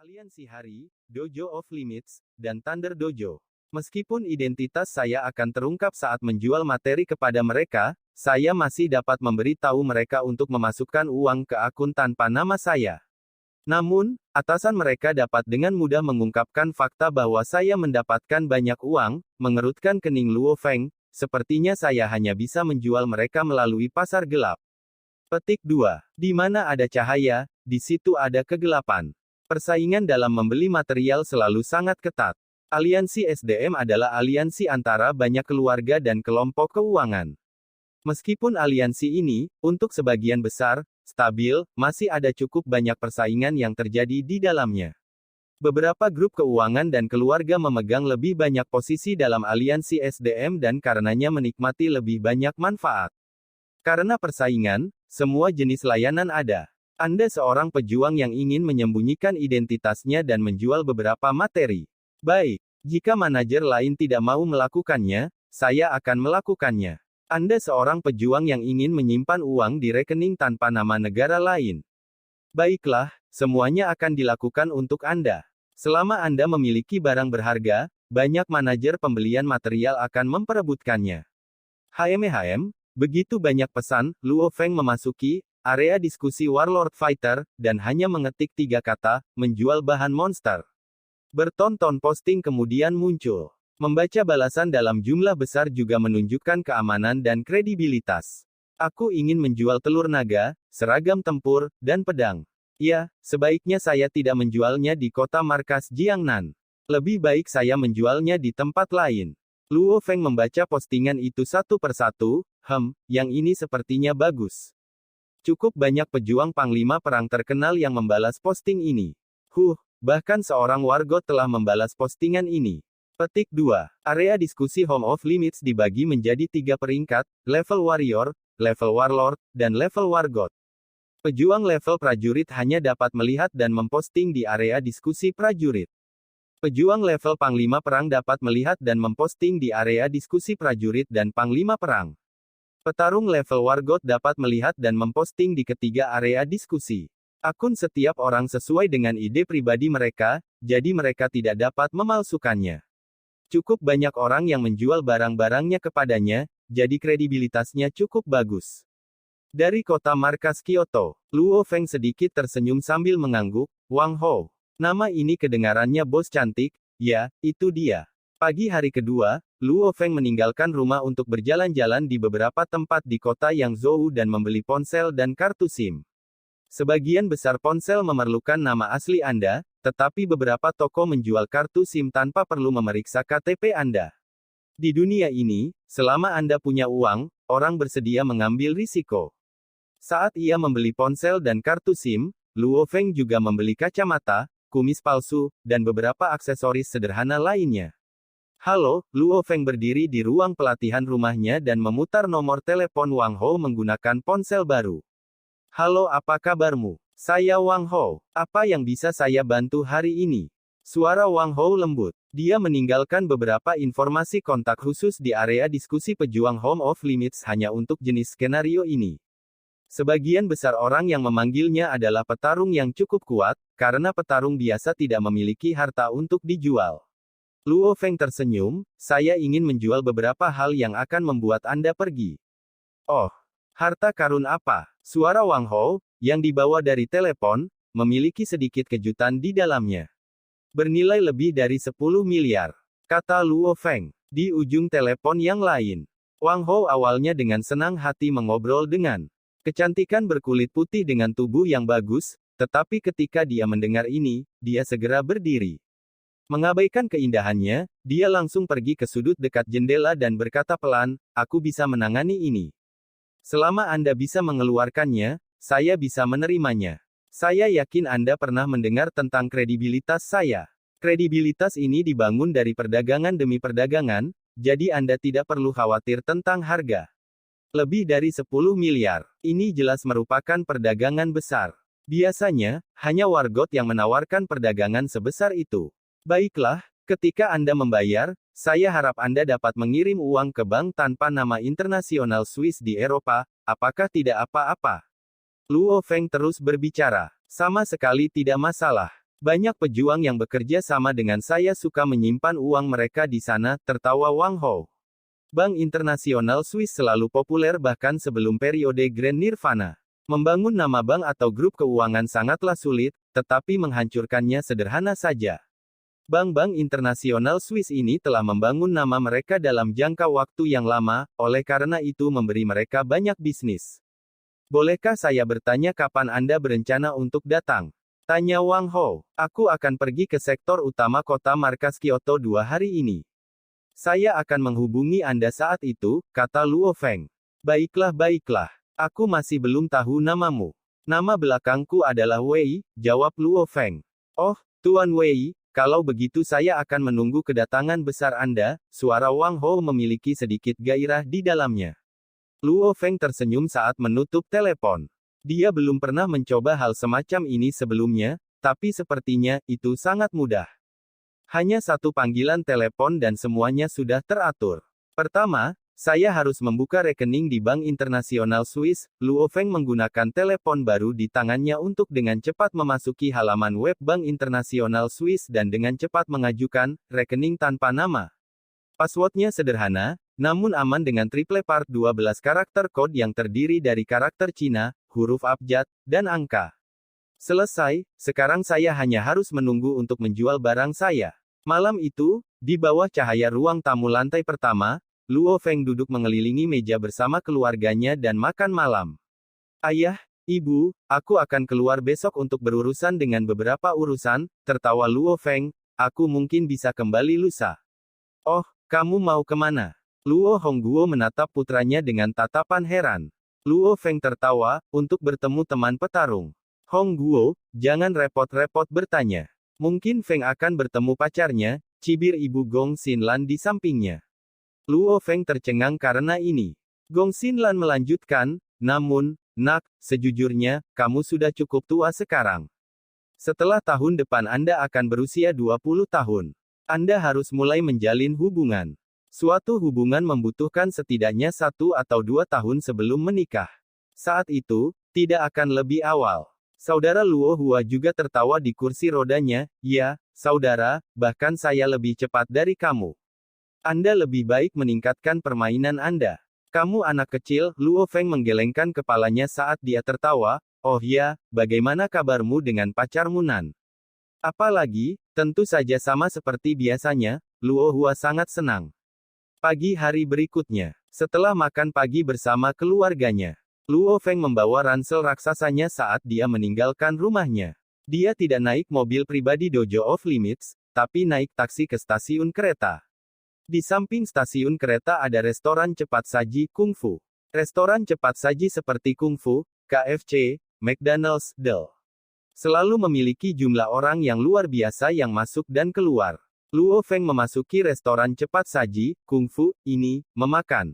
Aliansi Hari, Dojo of Limits, dan Thunder Dojo. Meskipun identitas saya akan terungkap saat menjual materi kepada mereka, saya masih dapat memberitahu mereka untuk memasukkan uang ke akun tanpa nama saya. Namun, atasan mereka dapat dengan mudah mengungkapkan fakta bahwa saya mendapatkan banyak uang, mengerutkan kening Luo Feng, sepertinya saya hanya bisa menjual mereka melalui pasar gelap. Petik 2. Di mana ada cahaya, di situ ada kegelapan. Persaingan dalam membeli material selalu sangat ketat. Aliansi SDM adalah aliansi antara banyak keluarga dan kelompok keuangan. Meskipun aliansi ini, untuk sebagian besar, stabil, masih ada cukup banyak persaingan yang terjadi di dalamnya. Beberapa grup keuangan dan keluarga memegang lebih banyak posisi dalam aliansi SDM dan karenanya menikmati lebih banyak manfaat. Karena persaingan, semua jenis layanan ada. Anda seorang pejuang yang ingin menyembunyikan identitasnya dan menjual beberapa materi. Baik, jika manajer lain tidak mau melakukannya, saya akan melakukannya. Anda seorang pejuang yang ingin menyimpan uang di rekening tanpa nama negara lain. Baiklah, semuanya akan dilakukan untuk Anda. Selama Anda memiliki barang berharga, banyak manajer pembelian material akan memperebutkannya. HMHM, begitu banyak pesan, Luo Feng memasuki area diskusi Warlord Fighter, dan hanya mengetik 3 kata, menjual bahan monster. Bertonton posting kemudian muncul. Membaca balasan dalam jumlah besar juga menunjukkan keamanan dan kredibilitas. Aku ingin menjual telur naga, seragam tempur, dan pedang. Ya, sebaiknya saya tidak menjualnya di kota markas Jiangnan. Lebih baik saya menjualnya di tempat lain. Luo Feng membaca postingan itu satu persatu, yang ini sepertinya bagus. Cukup banyak pejuang panglima perang terkenal yang membalas posting ini. Bahkan seorang wargot telah membalas postingan ini. Petik 2. Area diskusi Home of Limits dibagi menjadi 3 peringkat, level warrior, level warlord, dan level wargot. Pejuang level prajurit hanya dapat melihat dan memposting di area diskusi prajurit. Pejuang level panglima perang dapat melihat dan memposting di area diskusi prajurit dan panglima perang. Petarung level wargot dapat melihat dan memposting di ketiga area diskusi. Akun setiap orang sesuai dengan ide pribadi mereka, jadi mereka tidak dapat memalsukannya. Cukup banyak orang yang menjual barang-barangnya kepadanya, jadi kredibilitasnya cukup bagus. Dari kota markas Kyoto, Luo Feng sedikit tersenyum sambil mengangguk, Wang Hou. Nama ini kedengarannya bos cantik, ya, itu dia. Pagi hari kedua, Luo Feng meninggalkan rumah untuk berjalan-jalan di beberapa tempat di kota Yangzhou dan membeli ponsel dan kartu SIM. Sebagian besar ponsel memerlukan nama asli Anda, tetapi beberapa toko menjual kartu SIM tanpa perlu memeriksa KTP Anda. Di dunia ini, selama Anda punya uang, orang bersedia mengambil risiko. Saat ia membeli ponsel dan kartu SIM, Luo Feng juga membeli kacamata, kumis palsu, dan beberapa aksesoris sederhana lainnya. Halo, Luo Feng berdiri di ruang pelatihan rumahnya dan memutar nomor telepon Wang Hou menggunakan ponsel baru. Halo, apa kabarmu? Saya Wang Hou. Apa yang bisa saya bantu hari ini? Suara Wang Hou lembut. Dia meninggalkan beberapa informasi kontak khusus di area diskusi pejuang Home of Limits hanya untuk jenis skenario ini. Sebagian besar orang yang memanggilnya adalah petarung yang cukup kuat, karena petarung biasa tidak memiliki harta untuk dijual. Luo Feng tersenyum, saya ingin menjual beberapa hal yang akan membuat Anda pergi. Oh, harta karun apa? Suara Wang Hou, yang dibawa dari telepon, memiliki sedikit kejutan di dalamnya. Bernilai lebih dari 10 miliar, kata Luo Feng. Di ujung telepon yang lain, Wang Hou awalnya dengan senang hati mengobrol dengan kecantikan berkulit putih dengan tubuh yang bagus, tetapi ketika dia mendengar ini, dia segera berdiri. Mengabaikan keindahannya, dia langsung pergi ke sudut dekat jendela dan berkata pelan, aku bisa menangani ini. Selama Anda bisa mengeluarkannya, saya bisa menerimanya. Saya yakin Anda pernah mendengar tentang kredibilitas saya. Kredibilitas ini dibangun dari perdagangan demi perdagangan, jadi Anda tidak perlu khawatir tentang harga. Lebih dari 10 miliar. Ini jelas merupakan perdagangan besar. Biasanya, hanya wargot yang menawarkan perdagangan sebesar itu. Baiklah, ketika Anda membayar, saya harap Anda dapat mengirim uang ke bank tanpa nama internasional Swiss di Eropa, apakah tidak apa-apa? Luo Feng terus berbicara. Sama sekali tidak masalah. Banyak pejuang yang bekerja sama dengan saya suka menyimpan uang mereka di sana, tertawa Wang Hao. Bank Internasional Swiss selalu populer bahkan sebelum periode Grand Nirvana. Membangun nama bank atau grup keuangan sangatlah sulit, tetapi menghancurkannya sederhana saja. Bank-bank internasional Swiss ini telah membangun nama mereka dalam jangka waktu yang lama, oleh karena itu memberi mereka banyak bisnis. Bolehkah saya bertanya kapan Anda berencana untuk datang? Tanya Wang Hao. Aku akan pergi ke sektor utama kota markas Kyoto 2 hari ini. Saya akan menghubungi Anda saat itu, kata Luo Feng. Baiklah, baiklah. Aku masih belum tahu namamu. Nama belakangku adalah Wei, jawab Luo Feng. Oh, Tuan Wei. Kalau begitu saya akan menunggu kedatangan besar Anda, suara Wang Hao memiliki sedikit gairah di dalamnya. Luo Feng tersenyum saat menutup telepon. Dia belum pernah mencoba hal semacam ini sebelumnya, tapi sepertinya, itu sangat mudah. Hanya satu panggilan telepon dan semuanya sudah teratur. Pertama, saya harus membuka rekening di Bank Internasional Swiss. Luo Feng menggunakan telepon baru di tangannya untuk dengan cepat memasuki halaman web Bank Internasional Swiss dan dengan cepat mengajukan rekening tanpa nama. Passwordnya sederhana, namun aman dengan triple part 12 karakter kode yang terdiri dari karakter Cina, huruf abjad, dan angka. Selesai, sekarang saya hanya harus menunggu untuk menjual barang saya. Malam itu, di bawah cahaya ruang tamu lantai pertama, Luo Feng duduk mengelilingi meja bersama keluarganya dan makan malam. Ayah, Ibu, aku akan keluar besok untuk berurusan dengan beberapa urusan, tertawa Luo Feng, aku mungkin bisa kembali lusa. Oh, kamu mau kemana? Luo Hongguo menatap putranya dengan tatapan heran. Luo Feng tertawa, untuk bertemu teman petarung. Hongguo, jangan repot-repot bertanya. Mungkin Feng akan bertemu pacarnya, cibir ibu Gong Xinlan di sampingnya. Luo Feng tercengang karena ini. Gong Xinlan melanjutkan, namun, nak, sejujurnya, kamu sudah cukup tua sekarang. Setelah tahun depan Anda akan berusia 20 tahun. Anda harus mulai menjalin hubungan. Suatu hubungan membutuhkan setidaknya 1 atau 2 tahun sebelum menikah. Saat itu, tidak akan lebih awal. Saudara Luo Hua juga tertawa di kursi rodanya, ya, saudara, bahkan saya lebih cepat dari kamu. Anda lebih baik meningkatkan permainan Anda. Kamu anak kecil, Luo Feng menggelengkan kepalanya saat dia tertawa, oh ya, bagaimana kabarmu dengan pacarmu Nan? Apalagi, tentu saja sama seperti biasanya, Luo Hua sangat senang. Pagi hari berikutnya, setelah makan pagi bersama keluarganya, Luo Feng membawa ransel raksasanya saat dia meninggalkan rumahnya. Dia tidak naik mobil pribadi Dojo of Limits, tapi naik taksi ke stasiun kereta. Di samping stasiun kereta ada restoran cepat saji Kung Fu. Restoran cepat saji seperti Kung Fu, KFC, McDonald's, Del. Selalu memiliki jumlah orang yang luar biasa yang masuk dan keluar. Luo Feng memasuki restoran cepat saji, Kung Fu, ini, memakan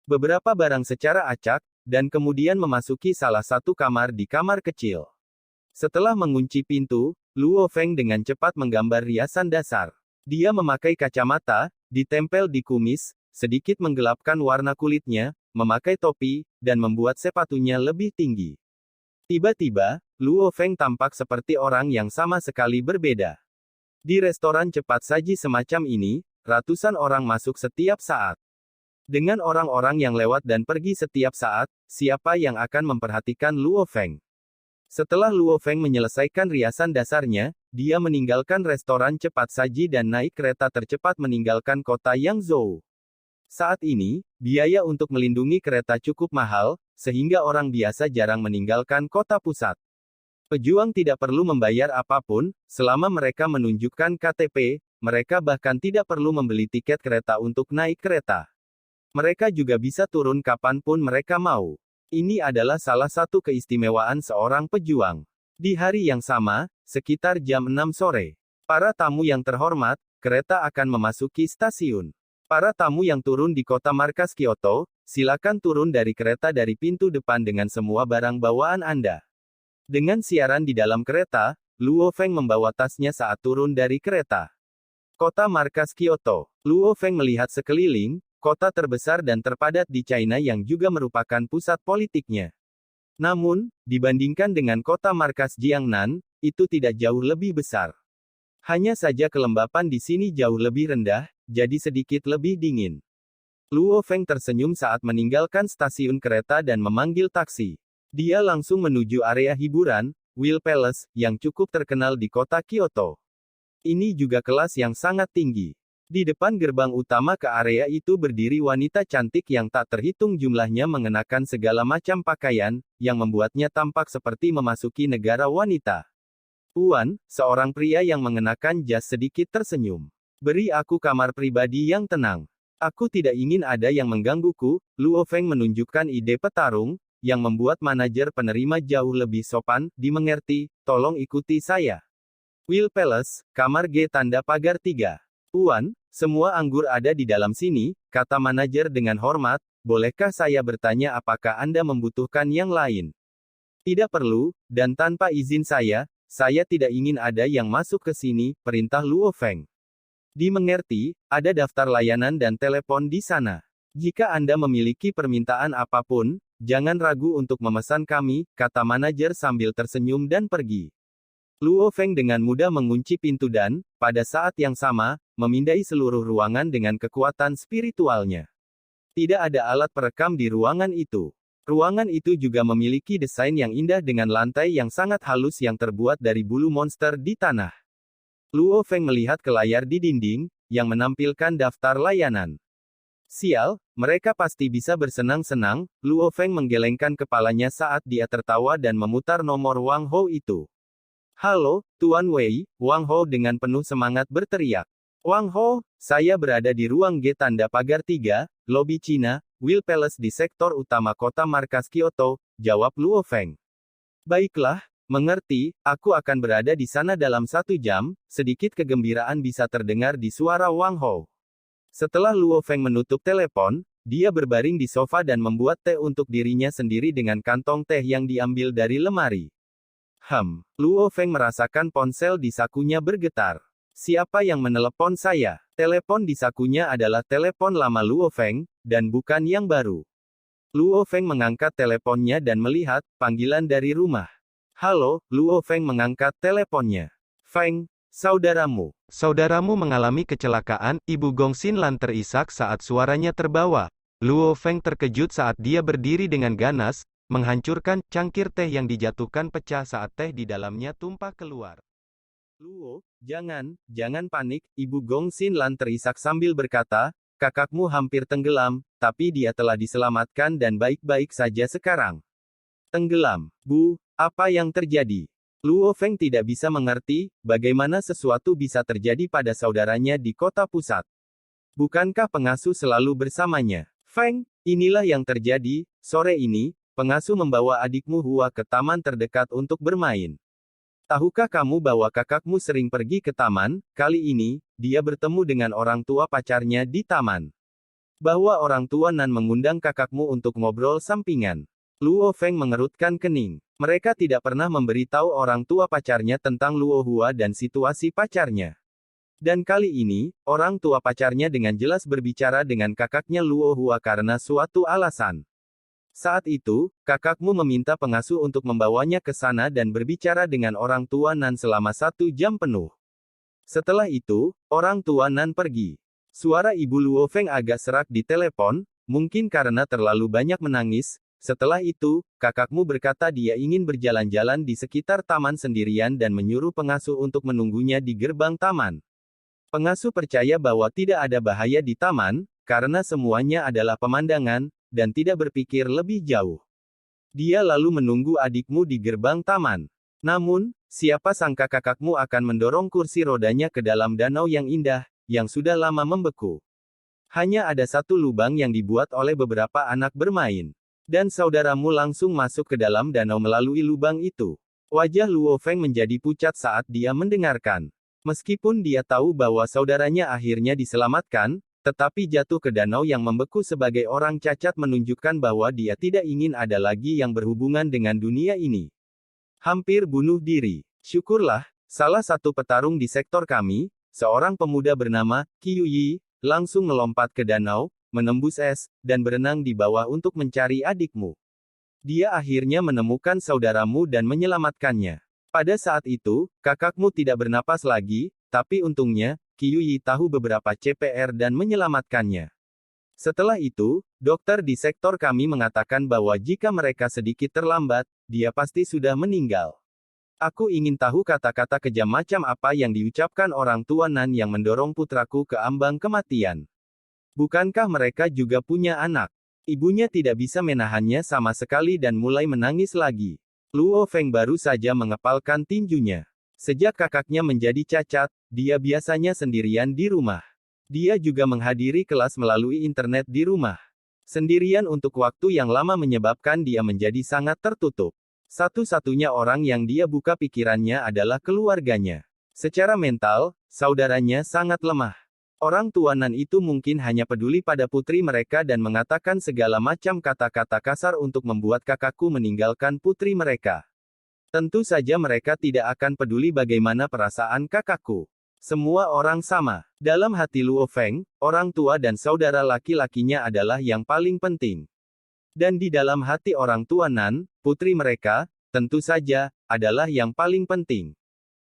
beberapa barang secara acak, dan kemudian memasuki salah satu kamar di kamar kecil. Setelah mengunci pintu, Luo Feng dengan cepat menggambar riasan dasar. Dia memakai kacamata, ditempel di kumis, sedikit menggelapkan warna kulitnya, memakai topi, dan membuat sepatunya lebih tinggi. Tiba-tiba, Luo Feng tampak seperti orang yang sama sekali berbeda. Di restoran cepat saji semacam ini, ratusan orang masuk setiap saat. Dengan orang-orang yang lewat dan pergi setiap saat, siapa yang akan memperhatikan Luo Feng? Setelah Luo Feng menyelesaikan riasan dasarnya, dia meninggalkan restoran cepat saji dan naik kereta tercepat meninggalkan kota Yangzhou. Saat ini, biaya untuk melindungi kereta cukup mahal, sehingga orang biasa jarang meninggalkan kota pusat. Pejuang tidak perlu membayar apapun, selama mereka menunjukkan KTP, mereka bahkan tidak perlu membeli tiket kereta untuk naik kereta. Mereka juga bisa turun kapanpun mereka mau. Ini adalah salah satu keistimewaan seorang pejuang. Di hari yang sama, sekitar jam 6 sore. Para tamu yang terhormat, kereta akan memasuki stasiun. Para tamu yang turun di kota markas Kyoto, silakan turun dari kereta dari pintu depan dengan semua barang bawaan Anda. Dengan siaran di dalam kereta, Luo Feng membawa tasnya saat turun dari kereta. Kota markas Kyoto. Luo Feng melihat sekeliling, kota terbesar dan terpadat di China yang juga merupakan pusat politiknya. Namun, dibandingkan dengan kota markas Jiangnan, itu tidak jauh lebih besar. Hanya saja kelembapan di sini jauh lebih rendah, jadi sedikit lebih dingin. Luo Feng tersenyum saat meninggalkan stasiun kereta dan memanggil taksi. Dia langsung menuju area hiburan, Wheel Palace, yang cukup terkenal di kota Kyoto. Ini juga kelas yang sangat tinggi. Di depan gerbang utama ke area itu berdiri wanita cantik yang tak terhitung jumlahnya mengenakan segala macam pakaian, yang membuatnya tampak seperti memasuki negara wanita. Tuan, seorang pria yang mengenakan jas sedikit tersenyum. Beri aku kamar pribadi yang tenang. Aku tidak ingin ada yang menggangguku. Luo Feng menunjukkan ide petarung, yang membuat manajer penerima jauh lebih sopan, dimengerti, tolong ikuti saya. Wheel Palace, kamar G tanda pagar 3. Tuan, semua anggur ada di dalam sini, kata manajer dengan hormat, bolehkah saya bertanya apakah Anda membutuhkan yang lain? Tidak perlu, dan tanpa izin saya tidak ingin ada yang masuk ke sini, perintah Luo Feng. Dimengerti, ada daftar layanan dan telepon di sana. Jika Anda memiliki permintaan apapun, jangan ragu untuk memesan kami, kata manajer sambil tersenyum dan pergi. Luo Feng dengan mudah mengunci pintu dan, pada saat yang sama, memindai seluruh ruangan dengan kekuatan spiritualnya. Tidak ada alat perekam di ruangan itu. Ruangan itu juga memiliki desain yang indah dengan lantai yang sangat halus yang terbuat dari bulu monster di tanah. Luo Feng melihat ke layar di dinding, yang menampilkan daftar layanan. Sial, mereka pasti bisa bersenang-senang, Luo Feng menggelengkan kepalanya saat dia tertawa dan memutar nomor Wang Hou itu. Halo, Tuan Wei, Wang Hou dengan penuh semangat berteriak. Wang Hou, saya berada di ruang G tanda pagar 3, lobi Cina, Wheel Palace di sektor utama kota markas Kyoto, jawab Luo Feng. Baiklah, mengerti, aku akan berada di sana dalam 1 jam, sedikit kegembiraan bisa terdengar di suara Wang Hou. Setelah Luo Feng menutup telepon, dia berbaring di sofa dan membuat teh untuk dirinya sendiri dengan kantong teh yang diambil dari lemari. Luo Feng merasakan ponsel di sakunya bergetar. Siapa yang menelepon saya? Telepon di sakunya adalah telepon lama Luo Feng, dan bukan yang baru. Luo Feng mengangkat teleponnya dan melihat panggilan dari rumah. Halo, Luo Feng mengangkat teleponnya. Feng, saudaramu. Saudaramu mengalami kecelakaan, Ibu Gongxin Lan terisak saat suaranya terbawa. Luo Feng terkejut saat dia berdiri dengan ganas, menghancurkan cangkir teh yang dijatuhkan pecah saat teh di dalamnya tumpah keluar. Luo, jangan panik, Ibu Gongxin Lan terisak sambil berkata, kakakmu hampir tenggelam, tapi dia telah diselamatkan dan baik-baik saja sekarang. Tenggelam, Bu, apa yang terjadi? Luo Feng tidak bisa mengerti, bagaimana sesuatu bisa terjadi pada saudaranya di kota pusat. Bukankah pengasuh selalu bersamanya? Feng, inilah yang terjadi, sore ini, pengasuh membawa adikmu Hua ke taman terdekat untuk bermain. Tahukah kamu bahwa kakakmu sering pergi ke taman? Kali ini, dia bertemu dengan orang tua pacarnya di taman. Bahwa orang tua Nan mengundang kakakmu untuk ngobrol sampingan. Luo Feng mengerutkan kening. Mereka tidak pernah memberitahu orang tua pacarnya tentang Luo Hua dan situasi pacarnya. Dan kali ini, orang tua pacarnya dengan jelas berbicara dengan kakaknya Luo Hua karena suatu alasan. Saat itu, kakakmu meminta pengasuh untuk membawanya ke sana dan berbicara dengan orang tua Nan selama 1 jam penuh. Setelah itu, orang tua Nan pergi. Suara Ibu Luo Feng agak serak di telepon, mungkin karena terlalu banyak menangis. Setelah itu, kakakmu berkata dia ingin berjalan-jalan di sekitar taman sendirian dan menyuruh pengasuh untuk menunggunya di gerbang taman. Pengasuh percaya bahwa tidak ada bahaya di taman, karena semuanya adalah pemandangan, dan tidak berpikir lebih jauh. Dia lalu menunggu adikmu di gerbang taman. Namun, siapa sangka kakakmu akan mendorong kursi rodanya ke dalam danau yang indah, yang sudah lama membeku. Hanya ada satu lubang yang dibuat oleh beberapa anak bermain. Dan saudaramu langsung masuk ke dalam danau melalui lubang itu. Wajah Luo Feng menjadi pucat saat dia mendengarkan. Meskipun dia tahu bahwa saudaranya akhirnya diselamatkan, tetapi jatuh ke danau yang membeku sebagai orang cacat menunjukkan bahwa dia tidak ingin ada lagi yang berhubungan dengan dunia ini. Hampir bunuh diri. Syukurlah, salah satu petarung di sektor kami, seorang pemuda bernama Qiu Yi, langsung melompat ke danau, menembus es, dan berenang di bawah untuk mencari adikmu. Dia akhirnya menemukan saudaramu dan menyelamatkannya. Pada saat itu, kakakmu tidak bernapas lagi, tapi untungnya, Qiuyi tahu beberapa CPR dan menyelamatkannya. Setelah itu, dokter di sektor kami mengatakan bahwa jika mereka sedikit terlambat, dia pasti sudah meninggal. Aku ingin tahu kata-kata kejam macam apa yang diucapkan orang tua Nan yang mendorong putraku ke ambang kematian. Bukankah mereka juga punya anak? Ibunya tidak bisa menahannya sama sekali dan mulai menangis lagi. Luo Feng baru saja mengepalkan tinjunya. Sejak kakaknya menjadi cacat, dia biasanya sendirian di rumah. Dia juga menghadiri kelas melalui internet di rumah. Sendirian untuk waktu yang lama menyebabkan dia menjadi sangat tertutup. Satu-satunya orang yang dia buka pikirannya adalah keluarganya. Secara mental, saudaranya sangat lemah. Orang tua Nan itu mungkin hanya peduli pada putri mereka dan mengatakan segala macam kata-kata kasar untuk membuat kakakku meninggalkan putri mereka. Tentu saja mereka tidak akan peduli bagaimana perasaan kakakku. Semua orang sama. Dalam hati Luo Feng, orang tua dan saudara laki-lakinya adalah yang paling penting. Dan di dalam hati orang tua Nan, putri mereka, tentu saja, adalah yang paling penting.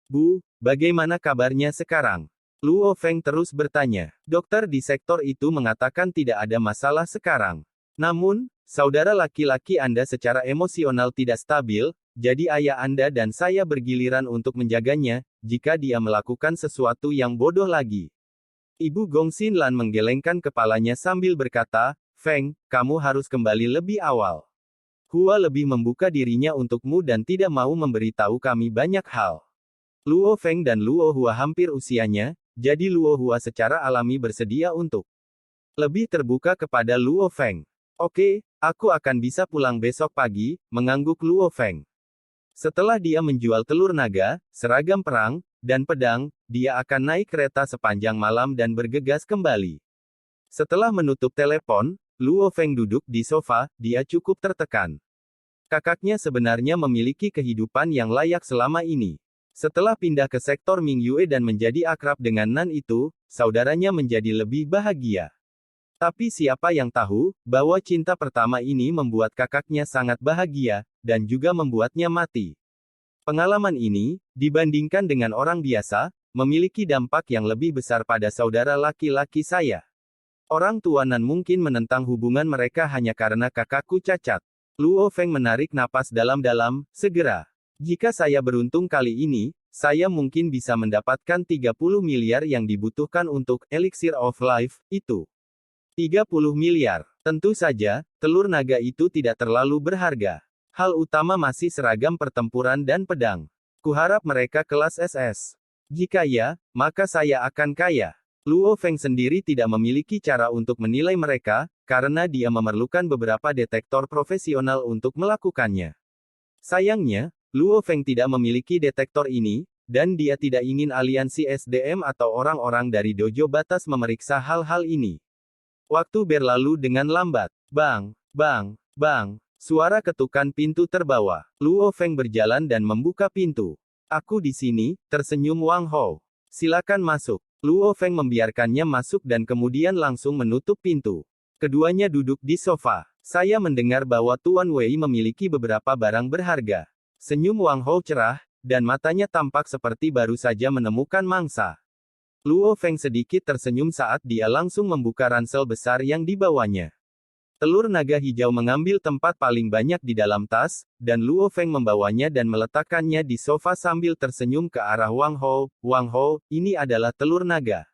Bu, bagaimana kabarnya sekarang? Luo Feng terus bertanya. Dokter di sektor itu mengatakan tidak ada masalah sekarang. Namun, saudara laki-laki Anda secara emosional tidak stabil, jadi ayah Anda dan saya bergiliran untuk menjaganya, jika dia melakukan sesuatu yang bodoh lagi. Ibu Gong Xinlan menggelengkan kepalanya sambil berkata, Feng, kamu harus kembali lebih awal. Hua lebih membuka dirinya untukmu dan tidak mau memberitahu kami banyak hal. Luo Feng dan Luo Hua hampir usianya, jadi Luo Hua secara alami bersedia untuk lebih terbuka kepada Luo Feng. Oke, aku akan bisa pulang besok pagi, mengangguk Luo Feng. Setelah dia menjual telur naga, seragam perang, dan pedang, dia akan naik kereta sepanjang malam dan bergegas kembali. Setelah menutup telepon, Luo Feng duduk di sofa, dia cukup tertekan. Kakaknya sebenarnya memiliki kehidupan yang layak selama ini. Setelah pindah ke sektor Ming Yue dan menjadi akrab dengan Nan itu, saudaranya menjadi lebih bahagia. Tapi siapa yang tahu, bahwa cinta pertama ini membuat kakaknya sangat bahagia, dan juga membuatnya mati. Pengalaman ini, dibandingkan dengan orang biasa, memiliki dampak yang lebih besar pada saudara laki-laki saya. Orang tua Nan mungkin menentang hubungan mereka hanya karena kakakku cacat. Luo Feng menarik napas dalam-dalam, segera. Jika saya beruntung kali ini, saya mungkin bisa mendapatkan 30 miliar yang dibutuhkan untuk Elixir of Life, itu. 30 miliar. Tentu saja, telur naga itu tidak terlalu berharga. Hal utama masih seragam pertempuran dan pedang. Kuharap mereka kelas SS. Jika ya, maka saya akan kaya. Luo Feng sendiri tidak memiliki cara untuk menilai mereka, karena dia memerlukan beberapa detektor profesional untuk melakukannya. Sayangnya, Luo Feng tidak memiliki detektor ini, dan dia tidak ingin aliansi SDM atau orang-orang dari dojo batas memeriksa hal-hal ini. Waktu berlalu dengan lambat. Bang, bang, bang. Suara ketukan pintu terbawa. Luo Feng berjalan dan membuka pintu. Aku di sini, tersenyum Wang Hou. Silakan masuk. Luo Feng membiarkannya masuk dan kemudian langsung menutup pintu. Keduanya duduk di sofa. Saya mendengar bahwa Tuan Wei memiliki beberapa barang berharga. Senyum Wang Hou cerah, dan matanya tampak seperti baru saja menemukan mangsa. Luo Feng sedikit tersenyum saat dia langsung membuka ransel besar yang dibawanya. Telur naga hijau mengambil tempat paling banyak di dalam tas, dan Luo Feng membawanya dan meletakkannya di sofa sambil tersenyum ke arah Wang Hou. Wang Hou, ini adalah telur naga.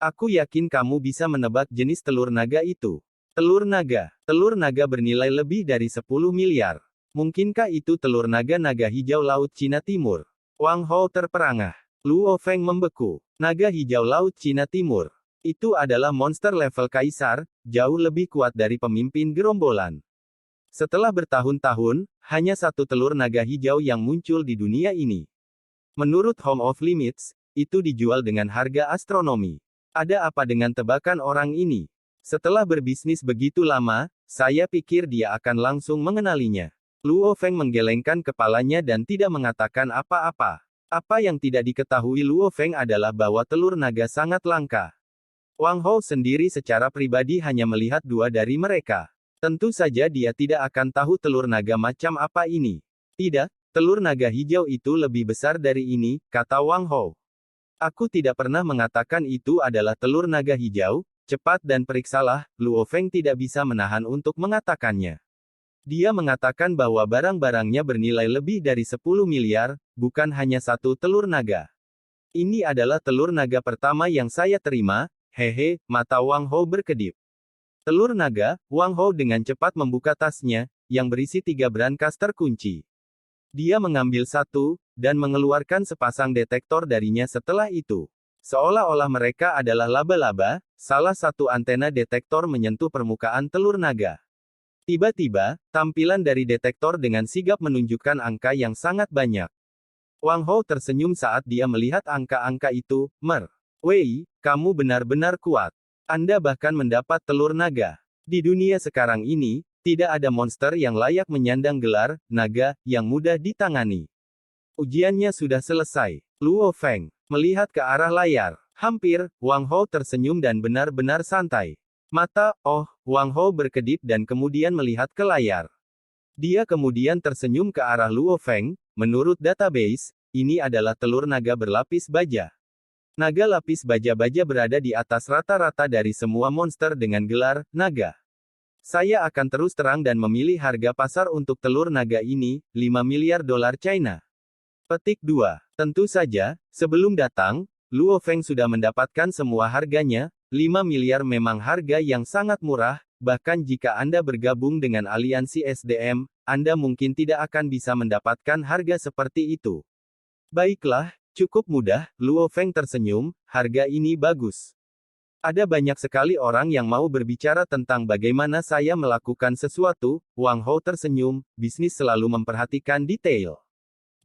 Aku yakin kamu bisa menebak jenis telur naga itu. Telur naga bernilai lebih dari 10 miliar. Mungkinkah itu telur naga hijau Laut Cina Timur? Wang Hou terperangah. Luo Feng membeku. Naga hijau Laut Cina Timur. Itu adalah monster level kaisar, jauh lebih kuat dari pemimpin gerombolan. Setelah bertahun-tahun, hanya satu telur naga hijau yang muncul di dunia ini. Menurut Home of Limits, itu dijual dengan harga astronomi. Ada apa dengan tebakan orang ini? Setelah berbisnis begitu lama, saya pikir dia akan langsung mengenalinya. Luo Feng menggelengkan kepalanya dan tidak mengatakan apa-apa. Apa yang tidak diketahui Luo Feng adalah bahwa telur naga sangat langka. Wang Hou sendiri secara pribadi hanya melihat dua dari mereka. Tentu saja dia tidak akan tahu telur naga macam apa ini. Tidak, Telur naga hijau itu lebih besar dari ini, kata Wang Hou. Aku tidak pernah mengatakan itu adalah telur naga hijau, cepat dan periksalah, Luo Feng tidak bisa menahan untuk mengatakannya. Dia mengatakan bahwa barang-barangnya bernilai lebih dari 10 miliar, bukan hanya satu telur naga. Ini adalah telur naga pertama yang saya terima, hehe, mata Wang Hou berkedip. Telur naga, Wang Hou dengan cepat membuka tasnya, yang berisi 3 brankas terkunci. Dia mengambil satu, dan mengeluarkan sepasang detektor darinya setelah itu. Seolah-olah mereka adalah laba-laba, salah satu antena detektor menyentuh permukaan telur naga. Tiba-tiba, tampilan dari detektor dengan sigap menunjukkan angka yang sangat banyak. Wang Hou tersenyum saat dia melihat angka-angka itu, Wei, kamu benar-benar kuat. Anda bahkan mendapat telur naga. Di dunia sekarang ini, tidak ada monster yang layak menyandang gelar naga yang mudah ditangani. Ujiannya sudah selesai. Luo Feng melihat ke arah layar. Hampir, Wang Hou tersenyum dan benar-benar santai. Wang Hou berkedip dan kemudian melihat ke layar. Dia kemudian tersenyum ke arah Luo Feng. Menurut database, ini adalah telur naga berlapis baja. Naga lapis baja-baja berada di atas rata-rata dari semua monster dengan gelar naga. Saya akan terus terang dan memilih harga pasar untuk telur naga ini, 5 miliar dolar China. Petik 2. Tentu saja, sebelum datang, Luo Feng sudah mendapatkan semua harganya, 5 miliar memang harga yang sangat murah, bahkan jika Anda bergabung dengan aliansi SDM, Anda mungkin tidak akan bisa mendapatkan harga seperti itu. Baiklah, cukup mudah, Luo Feng tersenyum, harga ini bagus. Ada banyak sekali orang yang mau berbicara tentang bagaimana saya melakukan sesuatu, Wang Hou tersenyum, bisnis selalu memperhatikan detail.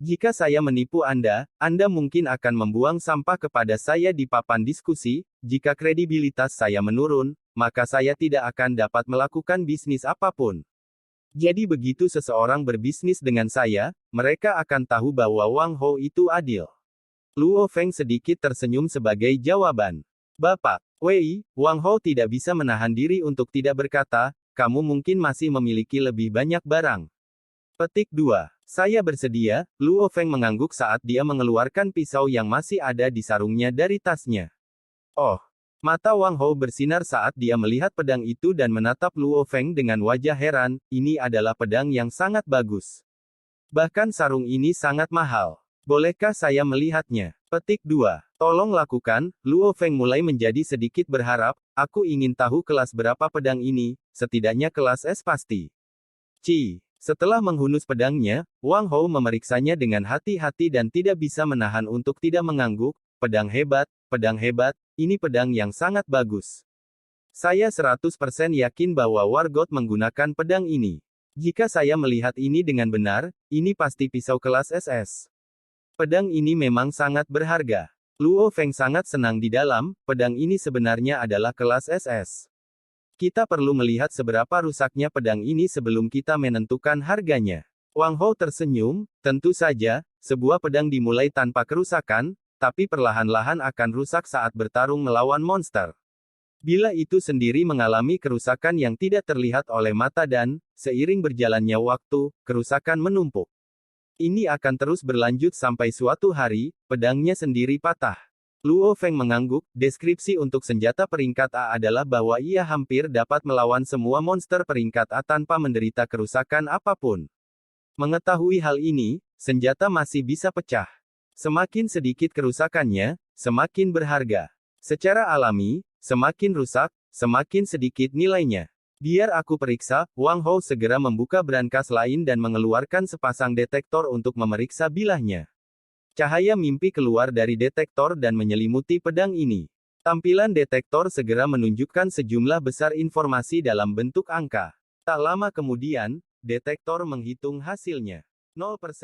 Jika saya menipu Anda mungkin akan membuang sampah kepada saya di papan diskusi, jika kredibilitas saya menurun, maka saya tidak akan dapat melakukan bisnis apapun. Jadi begitu seseorang berbisnis dengan saya, mereka akan tahu bahwa Wang Hou itu adil. Luo Feng sedikit tersenyum sebagai jawaban. Bapak, Wei, Wang Hou tidak bisa menahan diri untuk tidak berkata, kamu mungkin masih memiliki lebih banyak barang. Petik 2. Saya bersedia, Luo Feng mengangguk saat dia mengeluarkan pisau yang masih ada di sarungnya dari tasnya. Oh. Mata Wang Hou bersinar saat dia melihat pedang itu dan menatap Luo Feng dengan wajah heran, ini adalah pedang yang sangat bagus. Bahkan sarung ini sangat mahal. Bolehkah saya melihatnya? Petik 2. Tolong lakukan, Luo Feng mulai menjadi sedikit berharap, aku ingin tahu kelas berapa pedang ini, setidaknya kelas S pasti. Setelah menghunus pedangnya, Wang Hou memeriksanya dengan hati-hati dan tidak bisa menahan untuk tidak mengangguk, pedang hebat, ini pedang yang sangat bagus. Saya 100% yakin bahwa Wargot menggunakan pedang ini. Jika saya melihat ini dengan benar, ini pasti pisau kelas SS. Pedang ini memang sangat berharga. Luo Feng sangat senang di dalam, pedang ini sebenarnya adalah kelas SS. Kita perlu melihat seberapa rusaknya pedang ini sebelum kita menentukan harganya. Wang Hou tersenyum, tentu saja, sebuah pedang dimulai tanpa kerusakan, tapi perlahan-lahan akan rusak saat bertarung melawan monster. Bila itu sendiri mengalami kerusakan yang tidak terlihat oleh mata dan, seiring berjalannya waktu, kerusakan menumpuk. Ini akan terus berlanjut sampai suatu hari, pedangnya sendiri patah. Luo Feng mengangguk, deskripsi untuk senjata peringkat A adalah bahwa ia hampir dapat melawan semua monster peringkat A tanpa menderita kerusakan apapun. Mengetahui hal ini, senjata masih bisa pecah. Semakin sedikit kerusakannya, semakin berharga. Secara alami, semakin rusak, semakin sedikit nilainya. Biar aku periksa, Wang Hou segera membuka brankas lain dan mengeluarkan sepasang detektor untuk memeriksa bilahnya. Cahaya mimpi keluar dari detektor dan menyelimuti pedang ini. Tampilan detektor segera menunjukkan sejumlah besar informasi dalam bentuk angka. Tak lama kemudian, detektor menghitung hasilnya. 0%.